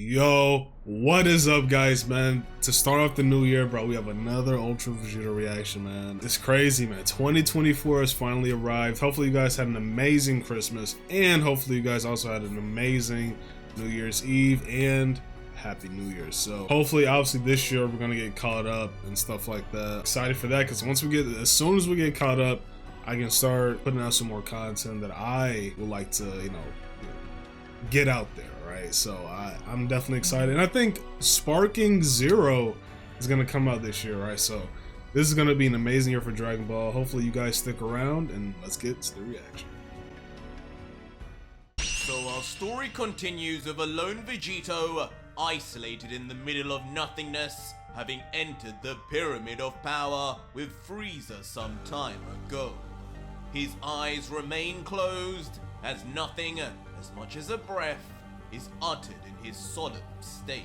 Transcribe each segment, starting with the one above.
Yo, what is up, guys, man? To start off the new year, bro, we have another Ultra Vegeta reaction, man. It's crazy, man. 2024 has finally arrived. Hopefully you guys had an amazing Christmas, and hopefully you guys also had an amazing New Year's Eve and Happy New Year. So hopefully, obviously, this year we're gonna get caught up and stuff like that. Excited for that, because as soon as we get caught up, I can start putting out some more content that I would like to, get out there. Right, so I'm definitely excited, and I think Sparking Zero is gonna come out this year, right? So this is gonna be an amazing year for Dragon Ball. Hopefully you guys stick around, and let's get to the reaction. So our story continues with a lone Vegito, isolated in the middle of nothingness, having entered the Pyramid of Power with Frieza some time ago. His eyes remain closed, as nothing, as much as a breath, is uttered in his solemn state.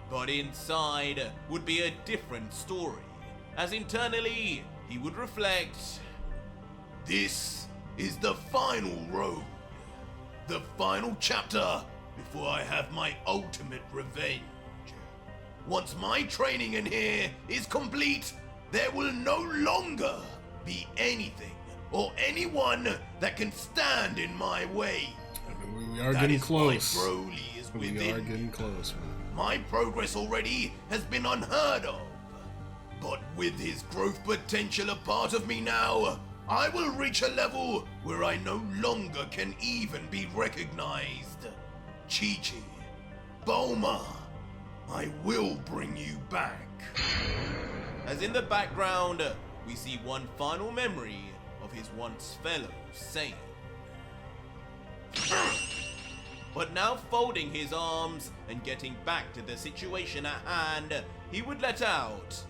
But inside would be a different story, as internally he would reflect, "This is the final road, the final chapter before I have my ultimate revenge. Once my training in here is complete, there will no longer be anything or anyone that can stand in my way." We are getting close. My Broly is within. We are getting close, man. My progress already has been unheard of. But with his growth potential a part of me now, I will reach a level where I no longer can even be recognized. Chi-Chi, Bulma, I will bring you back. As in the background, we see one final memory of his once fellow Saiyan. But now folding his arms and getting back to the situation at hand, he would let out,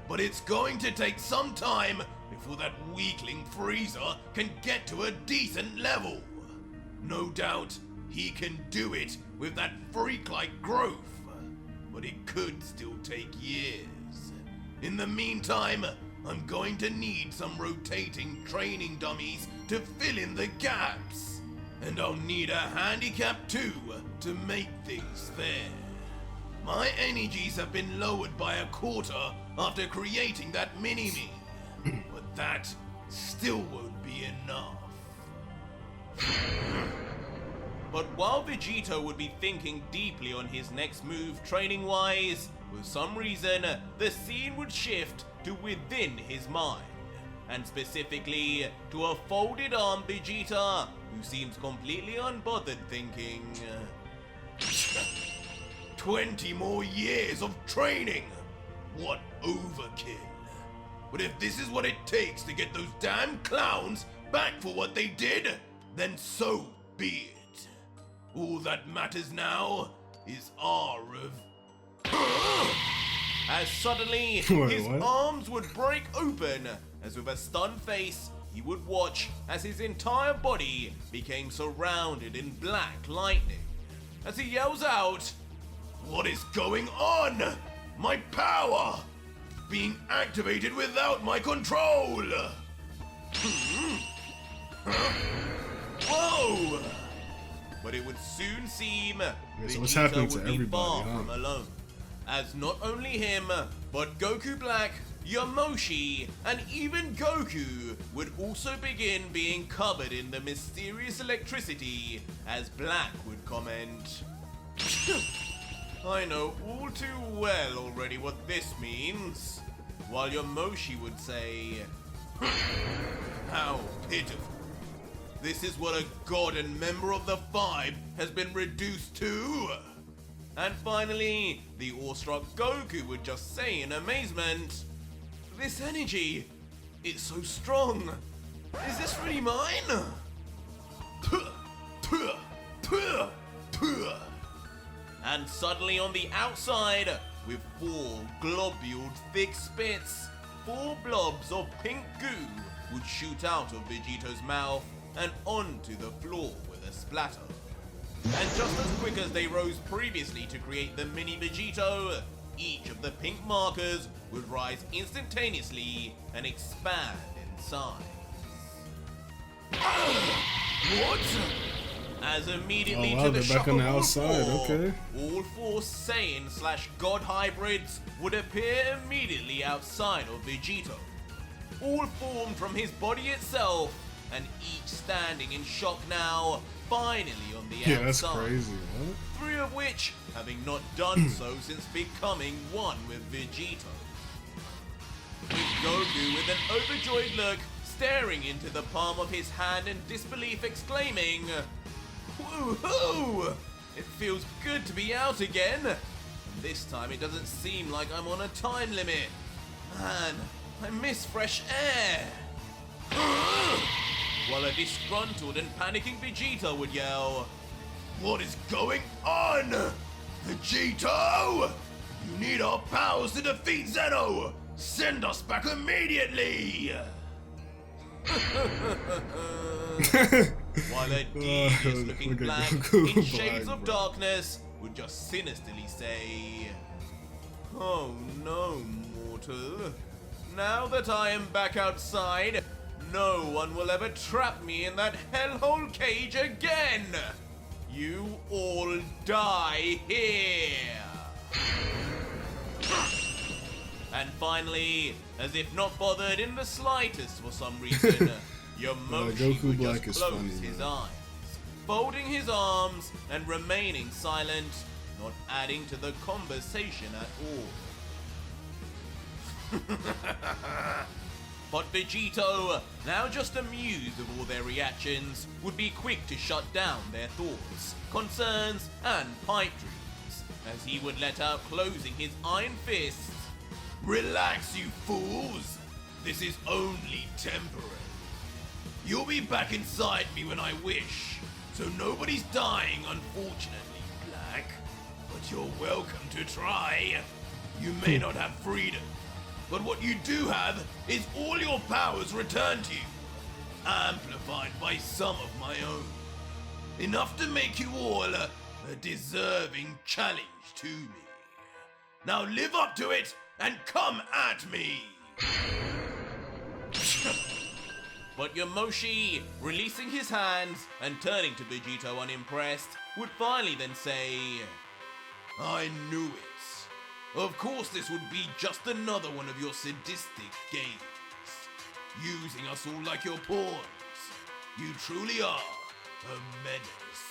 "But it's going to take some time before that weakling Frieza can get to a decent level. No doubt he can do it with that freak-like growth, but it could still take years. In the meantime, I'm going to need some rotating training dummies to fill in the gaps. And I'll need a handicap too to make things fair. My energies have been lowered by a quarter after creating that mini-me, but that still won't be enough." But while Vegito would be thinking deeply on his next move training-wise, for some reason, the scene would shift to within his mind, and specifically to a folded arm Vegeta who seems completely unbothered, thinking, 20 more years of training! What overkill! But if this is what it takes to get those damn clowns back for what they did, then so be it. All that matters now is our As suddenly, his arms would break open, as with a stunned face, he would watch as his entire body became surrounded in black lightning. As he yells out, "What is going on? My power! Being activated without my control!" Whoa! But it would soon seem what's happening Vegeta to would be everybody, far huh? from alone, as not only him, but Goku Black, Yamoshi, and even Goku would also begin being covered in the mysterious electricity, as Black would comment, "I know all too well already what this means," while Yamoshi would say, "How pitiful. This is what a god and member of the Five has been reduced to." And finally, the awestruck Goku would just say in amazement, "This energy, it's so strong. Is this really mine?" And suddenly on the outside, with 4 globuled thick spits, 4 blobs of pink goo would shoot out of Vegito's mouth and onto the floor with a splatter. And just as quick as they rose previously to create the mini Vegito, each of the pink markers would rise instantaneously and expand in size. What? as immediately Oh, wow, to the they're back shock on the of all outside, four, okay. all four Saiyan / God hybrids would appear immediately outside of Vegito, all formed from his body itself, and each standing in shock now, finally on the outside. Yeah, that's crazy, what? 3 of which having not done so since becoming one with Vegito. With Goku with an overjoyed look, staring into the palm of his hand in disbelief, exclaiming, "Woohoo! It feels good to be out again! And this time it doesn't seem like I'm on a time limit. Man, I miss fresh air!" While a disgruntled and panicking Vegeta would yell, "What is going on? Vegito! You need our powers to defeat Zeno! Send us back immediately!" While a devious looking look at black Goku in shades Black, of bro. darkness would just sinisterly say, "Oh no, mortal. Now that I am back outside, no one will ever trap me in that hellhole cage again! You all die here!" And finally, as if not bothered in the slightest for some reason, Yamoshi Goku would Black just is close funny, his man. eyes, folding his arms and remaining silent, not adding to the conversation at all. But Vegito, now just amused of all their reactions, would be quick to shut down their thoughts, concerns, and pipe dreams, as he would let out closing his iron fists, "Relax, you fools! This is only temporary. You'll be back inside me when I wish, so nobody's dying, unfortunately, Black. But you're welcome to try. You may not have freedom, but what you do have is all your powers returned to you, amplified by some of my own. Enough to make you all a deserving challenge to me. Now live up to it and come at me!" But Yamoshi, releasing his hands and turning to Vegito unimpressed, would finally then say, "I knew it. Of course this would be just another one of your sadistic games. Using us all like your pawns. You truly are a menace."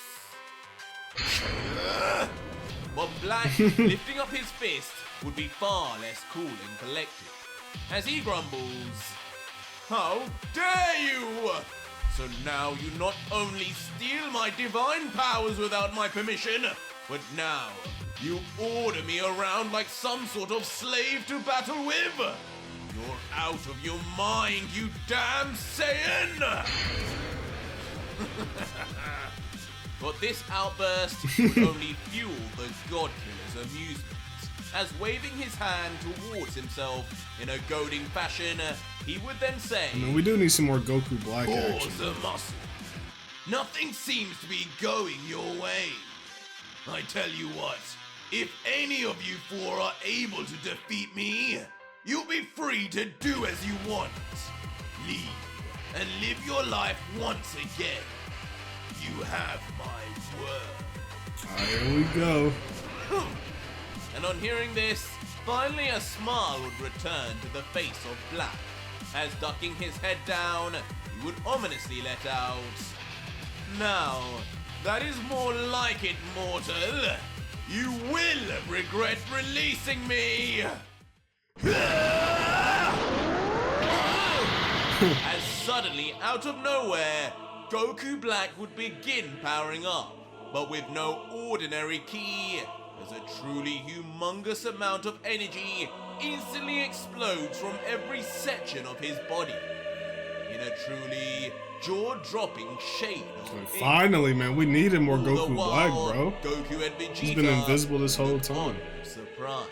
But Black, lifting up his fist, would be far less cool and collected, as he grumbles, "How dare you! So now you not only steal my divine powers without my permission, but now you order me around like some sort of slave to battle with? You're out of your mind, you damn Saiyan!" But this outburst would only fuel the God Killer's amusement, as waving his hand towards himself in a goading fashion, he would then say, I mean, we do need some more Goku Black action. "Pause the muscle. Nothing seems to be going your way. I tell you what, if any of you four are able to defeat me, you'll be free to do as you want. Leave and live your life once again. You have my word." Here we go. And on hearing this, finally a smile would return to the face of Black, as ducking his head down, he would ominously let out, "Now, that is more like it, mortal. You will regret releasing me." As suddenly, out of nowhere, Goku Black would begin powering up, but with no ordinary ki, as a truly humongous amount of energy instantly explodes from every section of his body, in a truly jaw-dropping shade of Finally, man, we needed more all the Goku Black, while, bro. Goku and Vegeta He's been invisible this whole looked on time. surprise.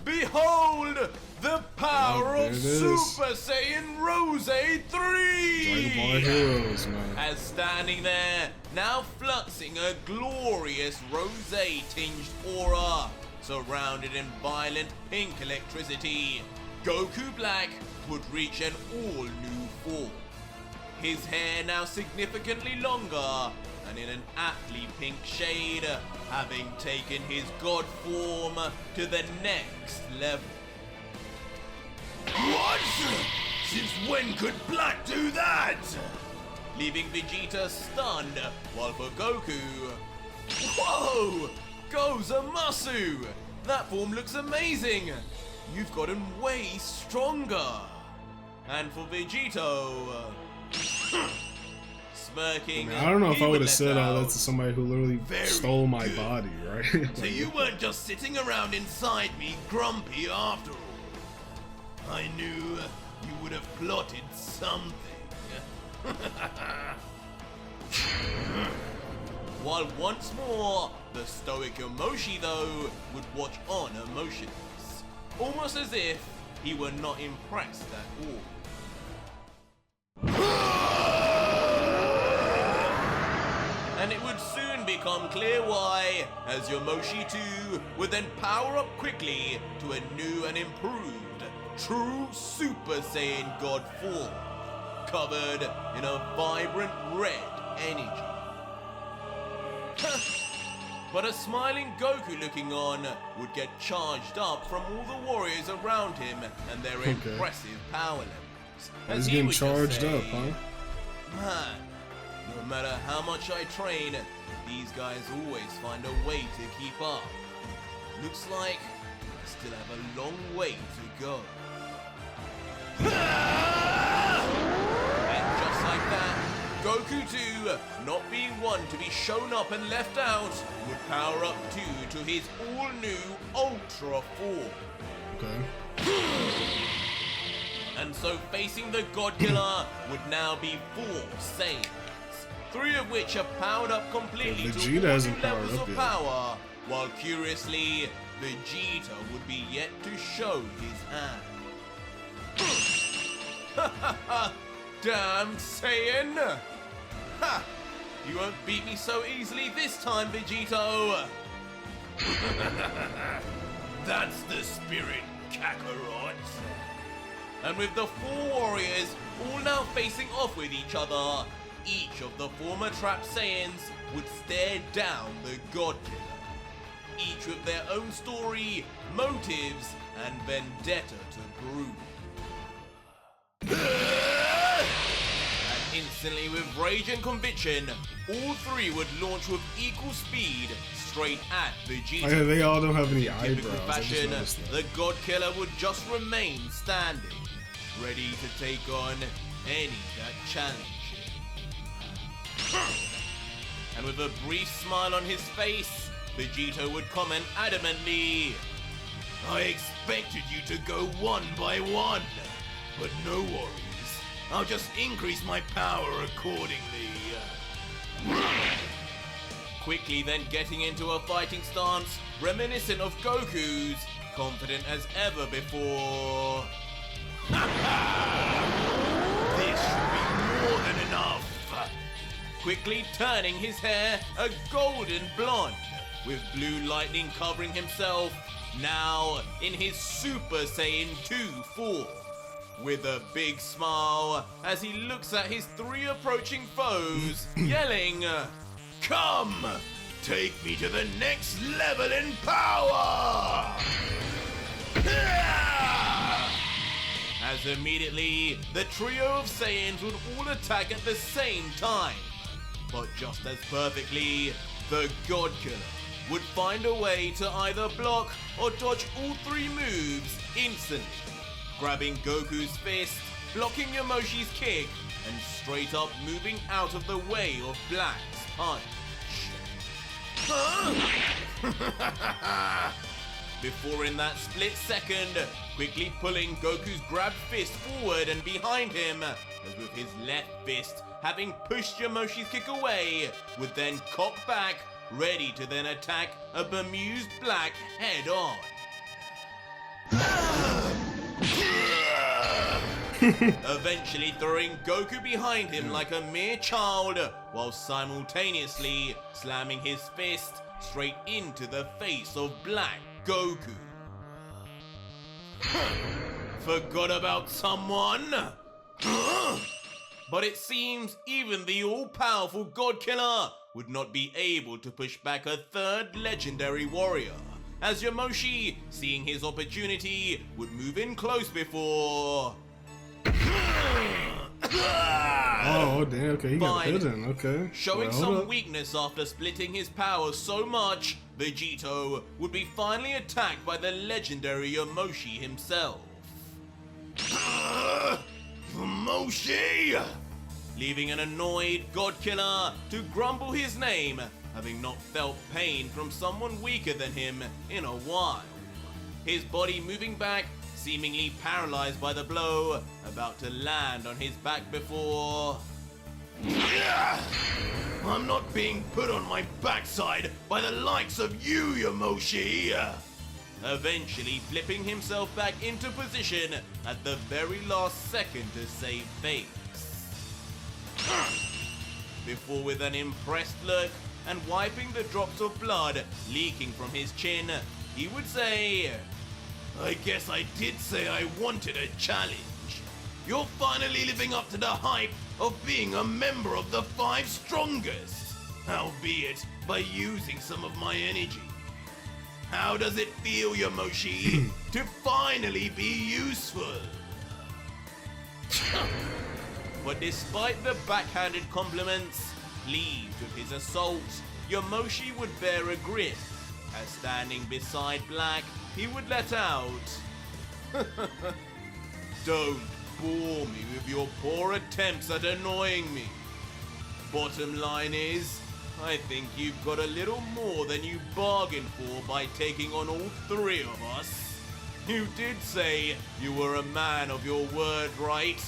Behold the power there of it is. Super Saiyan Rose 3! Dragon Ball Heroes, man. As standing there, now fluxing a glorious rose-tinged aura, surrounded in violent pink electricity, Goku Black would reach an all-new form. his hair now significantly longer and in an aptly pink shade, having taken his god form to the next level. What? Since when could Black do that? Leaving Vegeta stunned, while for Goku... Whoa! Gozamasu! That form looks amazing! You've gotten way stronger! And for Vegito... smirking... I don't know if he I would have let said all that out, to somebody who literally "Very stole my good. body, right? So you weren't just sitting around inside me grumpy after all. I knew you would have plotted something. While once more, the stoic Emoshi though would watch on emotionless, almost as if he were not impressed at all. And it would soon become clear why, as Yomoshi 2 would then power up quickly to a new and improved true Super Saiyan God form, covered in a vibrant red energy. But a smiling Goku looking on would get charged up from all the warriors around him and their impressive power levels. He's getting charged up, huh? Man, no matter how much I train, these guys always find a way to keep up. Looks like I still have a long way to go. And just like that, Goku 2, not being one to be shown up and left out, would power up 2 to his all-new Ultra form. Okay. And so facing the God Killer would now be 4 Saiyans, 3 of which are powered up completely Vegeta to all hasn't new powered levels up of yet. power, while curiously, Vegeta would be yet to show his hand. Damn Saiyan! Ha! You won't beat me so easily this time, Vegito! That's the spirit, Kakarot. And with the 4 warriors all now facing off with each other, each of the former trapped Saiyans would stare down the God Killer, each with their own story, motives, and vendetta to prove. And instantly with rage and conviction, all 3 would launch with equal speed straight at Vegeta. Oh, yeah, they all don't have any In typical eyebrows. I just fashion, noticed that. the God Killer would just remain standing, ready to take on any that challenge him. And with a brief smile on his face, Vegito would comment adamantly, I expected you to go one by one, but no worries. I'll just increase my power accordingly. quickly then getting into a fighting stance reminiscent of Goku's, confident as ever before. This should be more than enough. Quickly turning his hair a golden blonde, with blue lightning covering himself, now in his Super Saiyan 2 form, with a big smile as he looks at his 3 approaching foes, yelling, Come! Take me to the next level in power! as immediately the trio of Saiyans would all attack at the same time. But just as perfectly, the God Killer would find a way to either block or dodge all 3 moves instantly, grabbing Goku's fist, blocking Yamoshi's kick, and straight up moving out of the way of Black's punch. Before in that split second, quickly pulling Goku's grabbed fist forward and behind him, as with his left fist having pushed Yamoshi's kick away, would then cock back, ready to then attack a bemused Black head on. Eventually throwing Goku behind him like a mere child, while simultaneously slamming his fist straight into the face of Black Goku. Forgot about someone? But it seems even the all-powerful God Killer would not be able to push back a third legendary warrior, as Yamoshi, seeing his opportunity, would move in close before... Oh, damn, okay, he got Fine. hidden, okay. Showing Well, some hold up. weakness after splitting his power so much, Vegito would be finally attacked by the legendary Yamoshi himself. Yamoshi! Leaving an annoyed God Killer to grumble his name, having not felt pain from someone weaker than him in a while. His body moving back, seemingly paralyzed by the blow, about to land on his back before... I'm not being put on my backside by the likes of you, Yamoshi! Eventually flipping himself back into position at the very last second to save face. Before, with an impressed look and wiping the drops of blood leaking from his chin, he would say, I guess I did say I wanted a challenge. You're finally living up to the hype of being a member of the 5 strongest, albeit by using some of my energy. How does it feel, Yamoshi, to finally be useful? But despite the backhanded compliments, pleased with his assault, Yamoshi would bear a grin, as standing beside Black, he would let out, "Don't bore me with your poor attempts at annoying me. Bottom line is, I think you've got a little more than you bargained for by taking on all 3 of us. You did say you were a man of your word, right?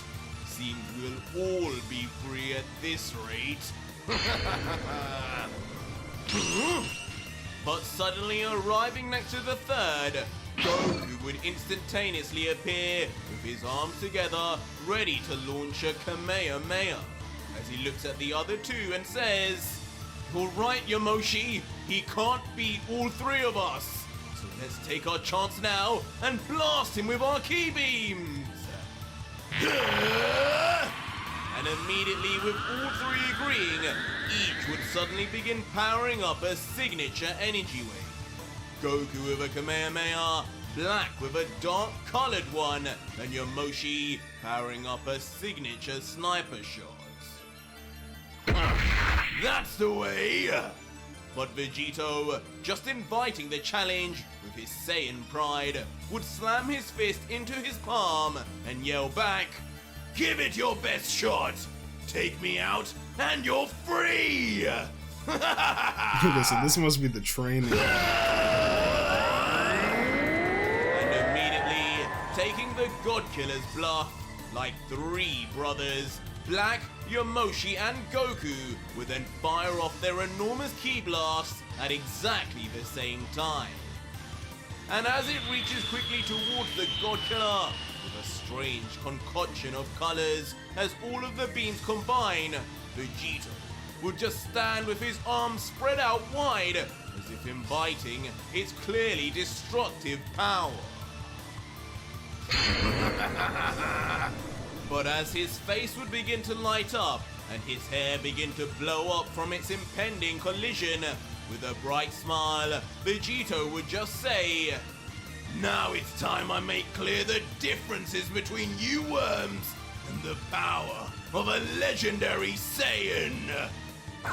Seems we'll all be free at this rate." But suddenly arriving next to the third, Goku would instantaneously appear with his arms together, ready to launch a Kamehameha, as he looks at the other 2 and says, "All right, Yamoshi, he can't beat all 3 of us, so let's take our chance now and blast him with our ki beams." And immediately, with all 3 agreeing, each would suddenly begin powering up a signature energy wave. Goku with a Kamehameha, Black with a dark-colored one, and Yamoshi powering up a signature sniper shot. That's the way! But Vegito, just inviting the challenge with his Saiyan pride, would slam his fist into his palm and yell back, Give it your best shot! Take me out and you're free! Listen, this must be the training. And immediately, taking the God Killer's bluff, like 3 brothers, Black, Yamoshi, and Goku would then fire off their enormous ki blasts at exactly the same time. And as it reaches quickly towards the God Killer, with a strange concoction of colors, as all of the beams combine, Vegito would just stand with his arms spread out wide, as if inviting its clearly destructive power. But as his face would begin to light up, and his hair begin to blow up from its impending collision, with a bright smile, Vegito would just say, Now it's time I make clear the differences between you worms and the power of a legendary Saiyan.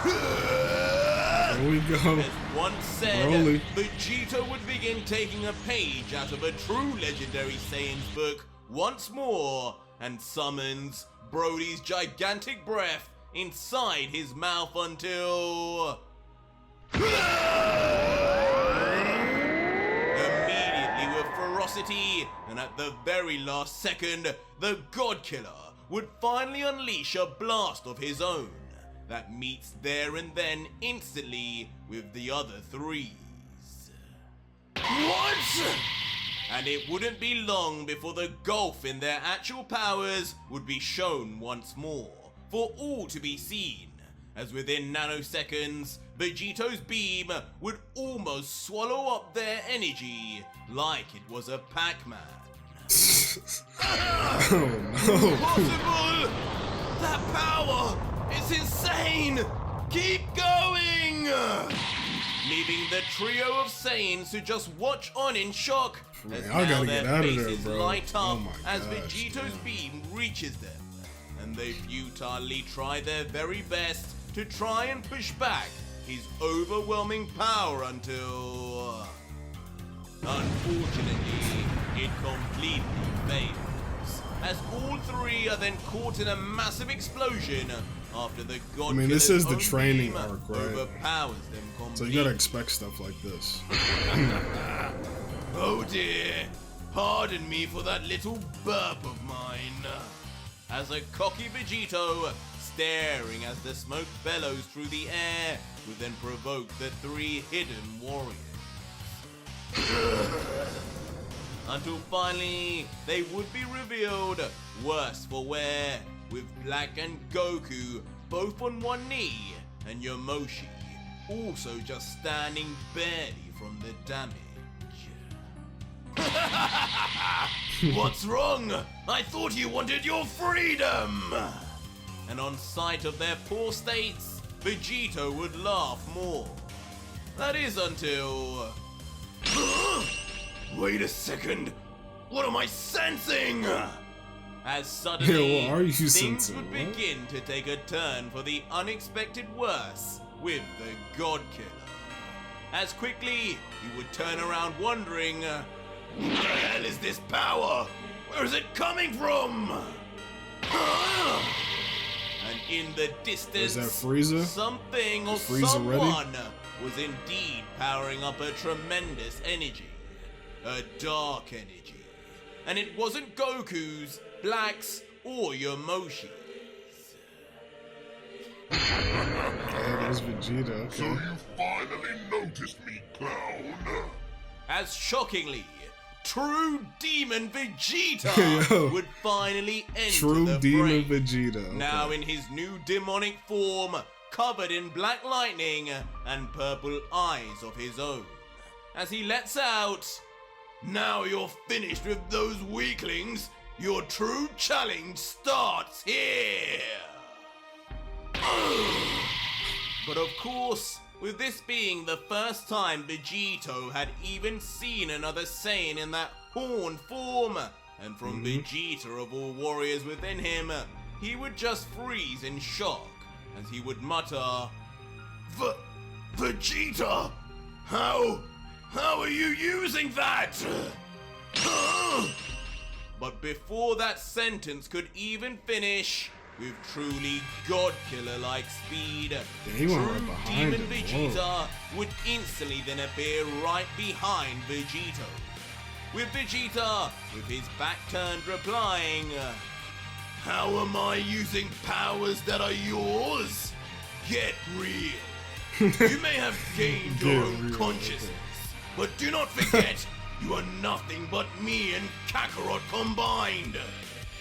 There we go. As once said, Broly. Vegito would begin taking a page out of a true legendary Saiyan's book once more, and summons Broly's gigantic breath inside his mouth until... Immediately with ferocity, and at the very last second, the God Killer would finally unleash a blast of his own that meets there and then instantly with the other 3s. What? And it wouldn't be long before the gulf in their actual powers would be shown once more, for all to be seen, as within nanoseconds, Vegito's beam would almost swallow up their energy like it was a Pac-Man. Oh no. Impossible! That power is insane! Keep going! Leaving the trio of Saiyans to just watch on in shock as I now gotta their get out of there, faces bro. light Oh up my as gosh, Vegito's damn. beam reaches them, and they futilely try their very best to try and push back his overwhelming power until... unfortunately, it completely fails, as all three are then caught in a massive explosion after the God I mean, this Killer's is the own training beam arc, right? overpowers them completely. So you gotta expect stuff like this. Oh dear, pardon me for that little burp of mine. As a cocky Vegito, staring as the smoke bellows through the air, would then provoke the three hidden warriors. Until finally, they would be revealed, worse for wear, with Black and Goku both on one knee, and Yamoshi also just standing barely from the damage. What's wrong? I thought you wanted your freedom! And on sight of their poor states, Vegito would laugh more. That is until... Wait a second! What am I sensing? as suddenly Yeah, what are you things sensing? would What? begin to take a turn for the unexpected worse with the God Killer. As quickly, he would turn around wondering, What the hell is this power? Where is it coming from? and in the distance, Is that Frieza? something or Is Frieza ready? someone was indeed powering up a tremendous energy. A dark energy. And it wasn't Goku's, Black's, or Yamoshi's. Yeah, there's Vegeta, So okay. you finally noticed me, clown. As shockingly, true demon Vegeta Yo. would finally enter True the Demon frame. Vegeta. Okay. Now in his new demonic form, covered in black lightning and purple eyes of his own. As he lets out, Now you're finished with those weaklings. Your true challenge starts here. but of course, with this being the first time Vegito had even seen another Saiyan in that horn form, and from Vegeta of all warriors within him, he would just freeze in shock, as he would mutter, Vegeta? How are you using that? but before that sentence could even finish, with truly God-killer-like speed, he went true right behind Demon him. Vegeta would instantly then appear right behind Vegito. With Vegeta, with his back turned, replying, How am I using powers that are yours? Get real. You may have gained your Get own real, consciousness, but do not forget, you are nothing but me and Kakarot combined.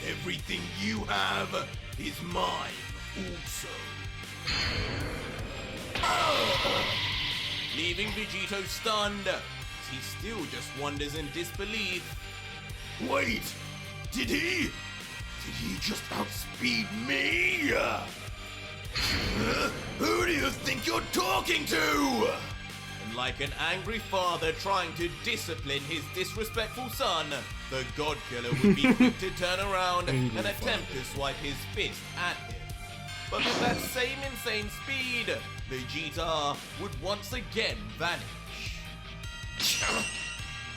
Everything you have is mine also. leaving Vegito stunned, as he still just wonders in disbelief. Wait, did he just outspeed me? Who do you think you're talking to? And like an angry father trying to discipline his disrespectful son, the God Killer would be quick to turn around and Angry attempt to swipe his fist at him. But with that same insane speed, Vegeta would once again vanish.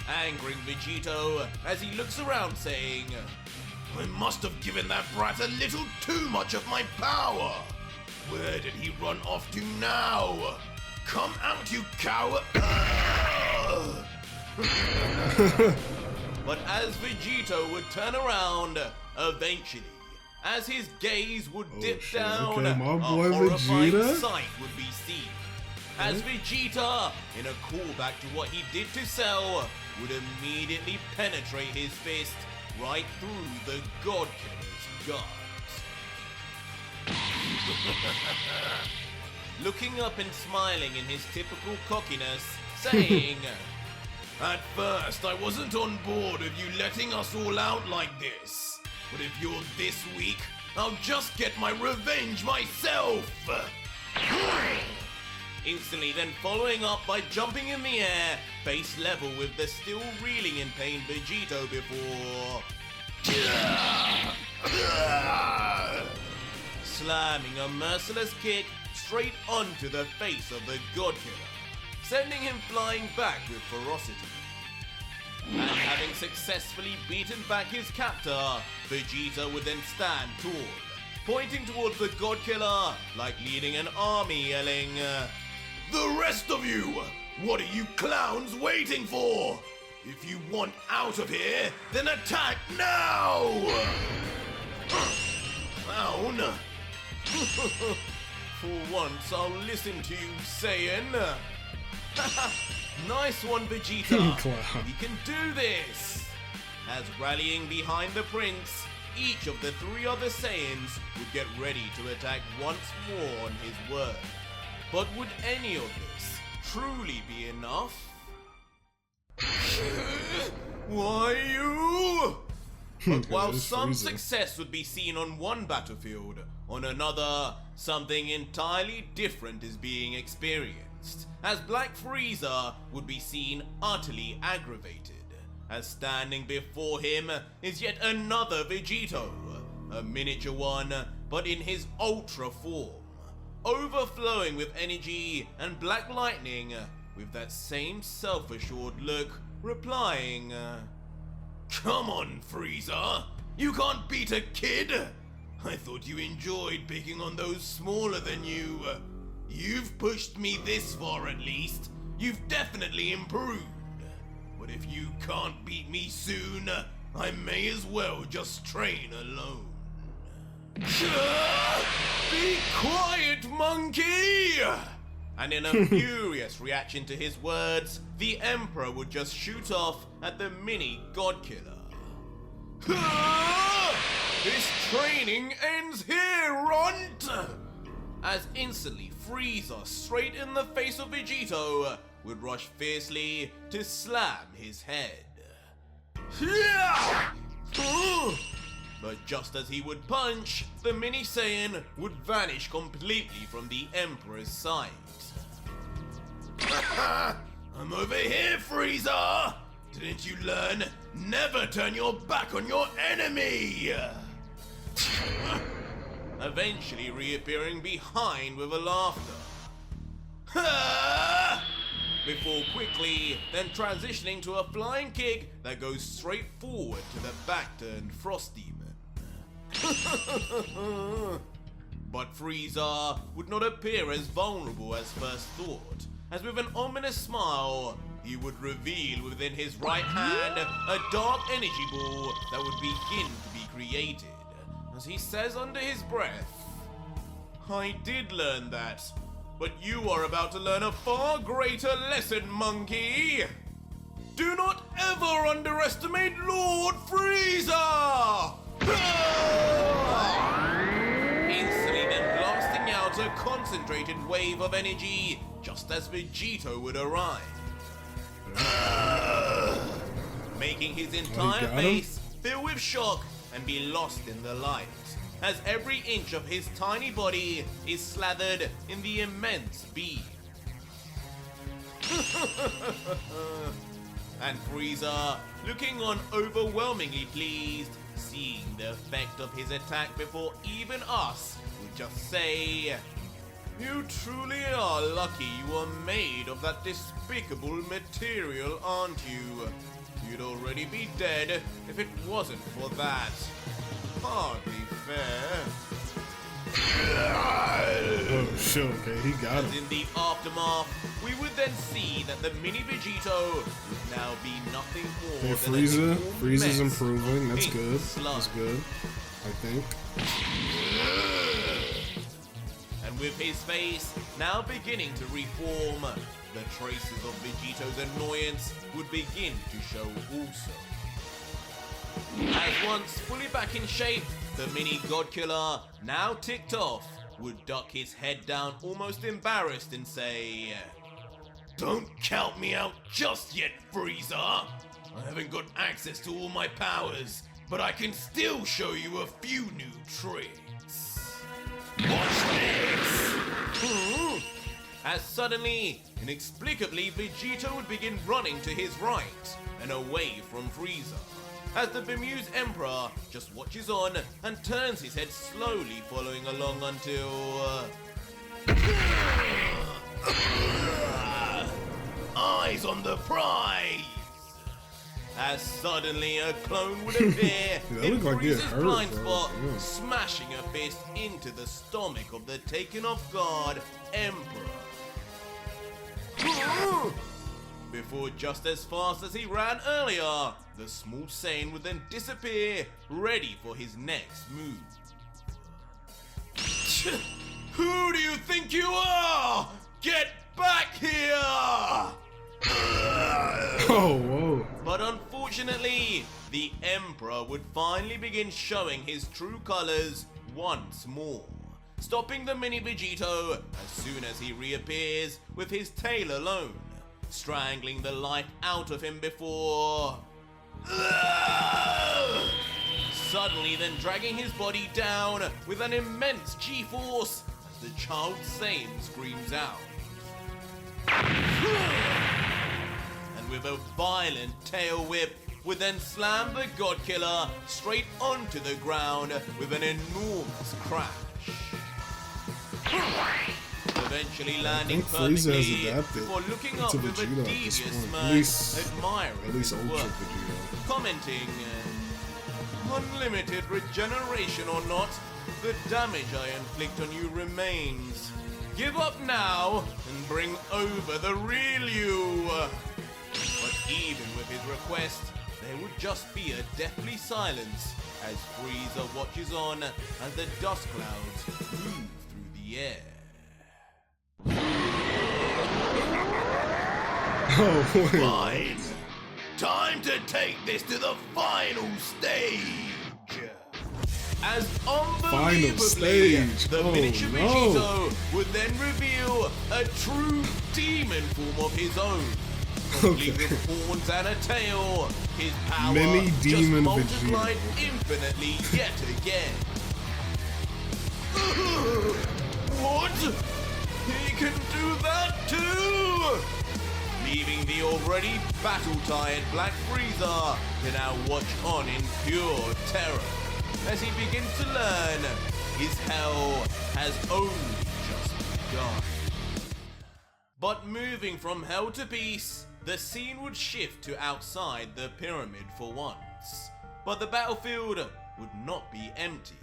Angering Vegito as he looks around saying, I must have given that brat a little too much of my power. Where did he run off to now? Come out, you coward! but as Vegito would turn around, eventually, as his gaze would dip shit, down, okay, my a boy horrifying Vegeta? sight would be seen. As Vegeta, in a callback to what he did to Cell, would immediately penetrate his fist right through the God Killer's gut. Looking up and smiling in his typical cockiness, saying, At first, I wasn't on board with you letting us all out like this. But if you're this weak, I'll just get my revenge myself! Instantly then following up by jumping in the air, face level with the still reeling in pain Vegito before slamming a merciless kick straight onto the face of the God Killer, sending him flying back with ferocity. And having successfully beaten back his captor, Vegeta would then stand tall, pointing towards the God Killer like leading an army, yelling, The rest of you! What are you clowns waiting for? If you want out of here, then attack now! Clown! For once, I'll listen to you, Saiyan. Nice one, Vegeta. Clown. We can do this. As rallying behind the prince, each of the three other Saiyans would get ready to attack once more on his word. But would any of this truly be enough? Why you? But while some Frieza. success would be seen on one battlefield, on another, something entirely different is being experienced, as Black Frieza would be seen utterly aggravated, as standing before him is yet another Vegito, a miniature one, but in his ultra form, overflowing with energy and black lightning, with that same self-assured look, replying, Come on, Frieza! You can't beat a kid! I thought you enjoyed picking on those smaller than you. You've pushed me this far at least. You've definitely improved. But if you can't beat me soon, I may as well just train alone. "Be quiet, monkey!" And in a furious reaction to his words, the Emperor would just shoot off at the mini God Killer. "This training ends here, runt!" As instantly Frieza, straight in the face of Vegito, would rush fiercely to slam his head. But just as he would punch, the mini Saiyan would vanish completely from the Emperor's sight. I'm over here, Frieza! Didn't you learn? Never turn your back on your enemy! Eventually reappearing behind with a laughter. Before quickly then transitioning to a flying kick that goes straight forward to the back-turned Frost Demon. But Frieza would not appear as vulnerable as first thought, as with an ominous smile, he would reveal within his right hand a dark energy ball that would begin to be created, as he says under his breath, "I did learn that, but you are about to learn a far greater lesson, monkey! Do not ever underestimate Lord Frieza!" Instantly then blasting out a concentrated wave of energy, just as Vegito would arrive. Making his entire got him? face fill with shock and be lost in the light, as every inch of his tiny body is slathered in the immense beam. And Frieza, looking on overwhelmingly pleased, seeing the effect of his attack before even us, would just say, "You truly are lucky you were made of that despicable material, aren't you? You'd already be dead if it wasn't for that. Hardly fair." Oh shit, okay, he got As him. in the aftermath, we would then see that the mini Vegito would now be nothing more Hey, than Frieza. a small Frieza's mess improving. That's in good. sludge. That's good. I think. And with his face now beginning to reform, the traces of Vegito's annoyance would begin to show also. As once fully back in shape, the mini God Killer, now ticked off, would duck his head down almost embarrassed and say, Don't count me out just yet, Frieza! I haven't got access to all my powers, but I can still show you a few new tricks. Watch this! As suddenly, inexplicably, Vegito would begin running to his right and away from Frieza, as the bemused Emperor just watches on and turns his head slowly, following along until... Eyes on the prize! As suddenly a clone would appear That in looked like it Frieza's hurt, blind bro. spot, Yeah. smashing a fist into the stomach of the taken off guard Emperor. Before just as fast as he ran earlier, the small Saiyan would then disappear, ready for his next move. Who do you think you are? Get back here! Oh, whoa. But unfortunately, the Emperor would finally begin showing his true colors once more, stopping the mini Vegito as soon as he reappears with his tail alone, strangling the life out of him before... suddenly then dragging his body down with an immense G-force as the child Saiyan screams out. And with a violent tail whip, would then slam the God Killer straight onto the ground with an enormous crash. Eventually landing I think Frieza has perfectly adapted before looking up to with a Vegeta at this devious point. smirk, admiring At least his Ultra work, Vegeta. commenting, unlimited regeneration or not, the damage I inflict on you remains. Give up now and bring over the real you. But even with his request, there would just be a deathly silence as Frieza watches on as the dust clouds move through the air. Oh, wait. Fine. Time to take this to the final stage. As Final unbelievably, stage. the Oh, miniature no. Vegito would then reveal a true demon form of his own. Complete Okay. with horns and a tail, his power Mini just demon multiplied Vegeta. infinitely yet again. What? He can do that too! Leaving the already battle-tired Black Frieza to now watch on in pure terror as he begins to learn his hell has only just begun. But moving from hell to peace, the scene would shift to outside the pyramid for once. But the battlefield would not be empty,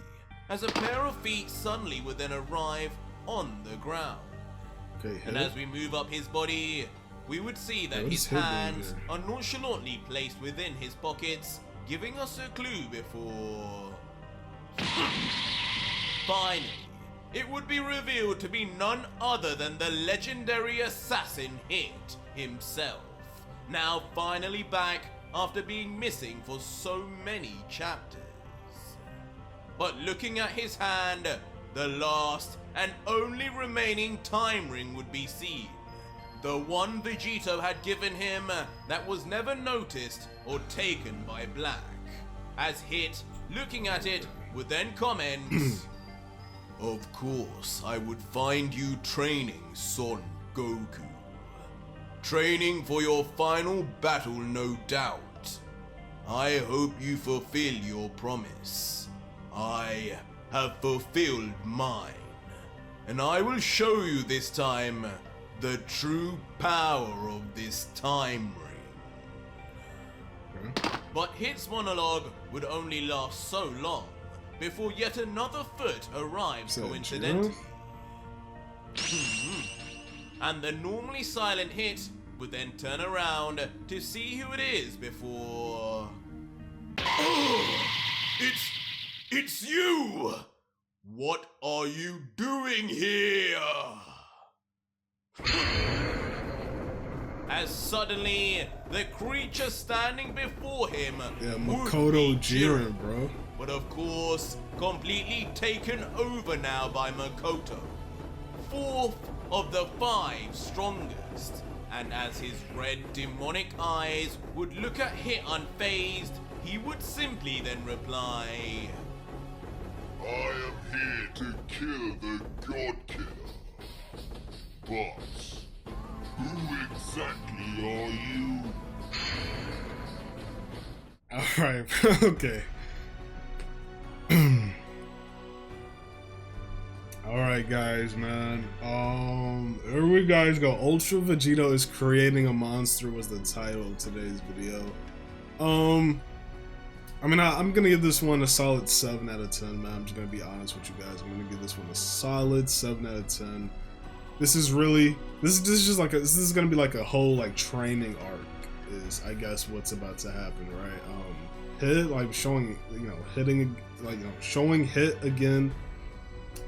as a pair of feet suddenly would then arrive on the ground. Okay, And hit as it. we move up his body, we would see that Yeah, what his is hit doing hands here? are nonchalantly placed within his pockets, giving us a clue before... Finally, it would be revealed to be none other than the legendary assassin Hit himself, now finally back after being missing for so many chapters. But looking at his hand, the last and only remaining time ring would be seen. The one Vegito had given him that was never noticed or taken by Black. As Hit, looking at it, would then comment, "Of course, I would find you training Son Goku. Training for your final battle, no doubt. I hope you fulfill your promise. I have fulfilled mine, and I will show you this time the true power of this time ring." But Hit's monologue would only last so long before yet another foot arrives Is that coincidentally. And the normally silent Hit would then turn around to see who it is before... It's you! What are you doing here? As suddenly, the creature standing before him Yeah, would Makoto be Jiren, bro. but of course, completely taken over now by Makoto, fourth of the 5 strongest. And as his red demonic eyes would look at Hit unfazed, he would simply then reply, I am here to kill the God Killer. But who exactly are you? Alright, okay. Alright guys, man. Here we guys go. Ultra Vegito is creating a monster was the title of today's video. I mean, I'm gonna give this one a solid 7 out of 10, man. I'm just gonna be honest with you guys. I'm gonna give this one a solid 7 out of 10. This is really, this is just like this is gonna be like a whole like training arc is I guess what's about to happen, right? Hit, like showing, you know, hitting, like, you know, showing hit again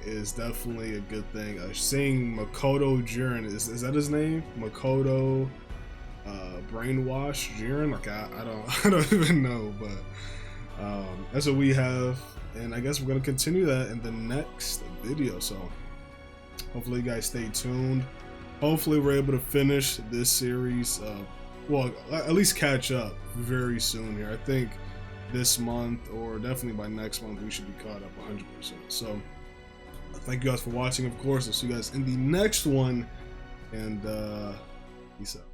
is definitely a good thing. Seeing Makoto Jiren, is that his name? Makoto Brainwash Jiren? Like I don't even know, but that's what we have, and I guess we're gonna continue that in the next video. So hopefully you guys stay tuned. Hopefully we're able to finish this series, well, at least catch up very soon here. I think this month or definitely by next month we should be caught up 100%. So thank you guys for watching. Of course, I'll see you guys in the next one, and peace out.